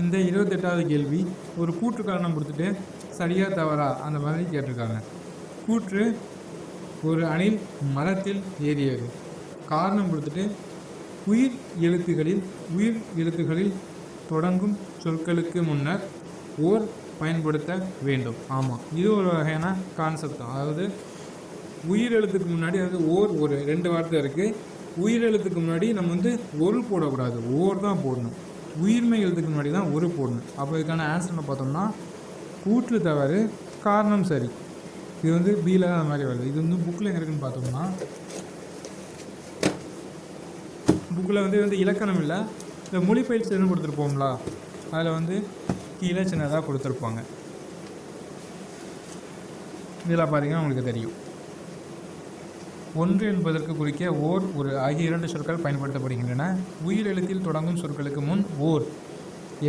இந்த 28வது கேள்வி ஒரு கூற்று காரணம் கொடுத்துட்டு சரியா தவறா அந்த மாதிரி கேட்டிருக்காங்க. கூற்று: ஒரு அணில் மரத்தில் ஏறியது. காரணம் கொடுத்துட்டு உயிர் எழுத்துகளில் தொடங்கும் சொற்களுக்கு முன்னர் ஓர் பயன்படுத்த வேண்டும். ஆமாம், இது ஒரு வகையான கான்செப்ட் தான். அதாவது உயிர் எழுத்துக்கு முன்னாடி, அதாவது ஒரு 2 வார்த்தை இருக்குது. உயிர் எழுத்துக்கு முன்னாடி நம்ம ஒரு போடக்கூடாது, ஓர் தான் போடணும். உயிர்மை எழுத்துக்கு முன்னாடி தான் ஒரு போடணும். அப்போ இதுக்கான ஆன்சர் பார்த்தோம்னா கூற்று தவறு, காரணம் சரி. இது பியில் தான் அந்த மாதிரி வருது. இது புக்கில் எங்கே இருக்குன்னு பார்த்தோம்னா, புக்கில் இலக்கணம் இல்லை, இந்த மொழிபெயர்ச்சி கொடுத்துருப்போம்ல, அதில் கீழே சின்னதாக கொடுத்துருப்பாங்க. இதில் பாருங்கன்னா உங்களுக்கு தெரியும். ஒன்று என்பதற்கு குறிக்க ஒரு ஆகிய 2 சொற்கள் பயன்படுத்தப்படுகின்றன. உயிர் எழுத்தில் தொடங்கும் சொற்களுக்கு முன் ஓர்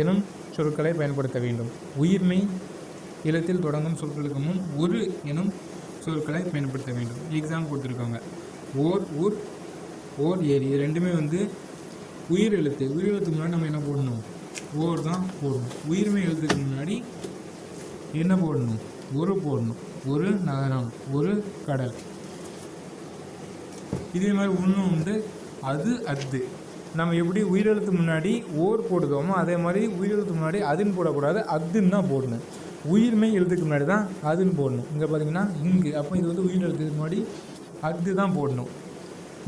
எனும் சொற்களை பயன்படுத்த வேண்டும். உயிர்மெய் எழுத்தில் தொடங்கும் சொற்களுக்கு முன் ஒரு எனும் சொற்களை பயன்படுத்த வேண்டும். எக்ஸாம்பிள் கொடுத்துருக்காங்க. ஓர் ஏரி. இது ரெண்டுமே உயிர் எழுத்துக்கு முன்னாடி நம்ம என்ன போடணும்? ஓர் தான் போடணும். உயிர்மெய் எழுத்துக்கு முன்னாடி என்ன போடணும்? ஒரு போடணும். ஒரு நகரம், ஒரு கடல். இதே மாதிரி இன்னும் அது நம்ம எப்படி உயிரெழுத்து முன்னாடி ஓர் போடுதோமோ அதே மாதிரி உயிரெழுத்து முன்னாடி அதுன்னு போடக்கூடாது, அதுன்னு தான் போடணும். உயிர்மெய் எழுத்துக்கு முன்னாடி தான் அதுன்னு போடணும். இங்கே பார்த்தீங்கன்னா இங்கு, அப்போ இது உயிரெழுத்துக்கு முன்னாடி அது தான் போடணும்.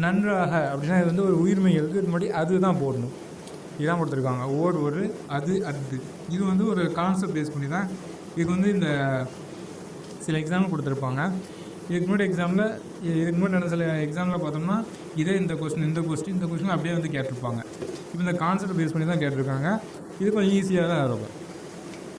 நன்றாக அப்படின்னா இது ஒரு உயிர்மெய் எழுத்துக்கு முன்னாடி அது தான் போடணும். இதுதான் கொடுத்துருக்காங்க. ஒரு அது. இது ஒரு கான்செப்ட் பேஸ் பண்ணி தான் இதுக்கு இந்த சில எக்ஸாம்பிள் கொடுத்துருப்பாங்க. இதுக்கு முன்னாடி சில எக்ஸாமில் பார்த்தோம்னா இந்த கொஸ்டின் அப்படியே கேட்டிருப்பாங்க. இப்போ இந்த கான்செப்ட் பேஸ் பண்ணி தான் கேட்டிருக்காங்க. இது கொஞ்சம் ஈஸியாக தான் இருக்கும்.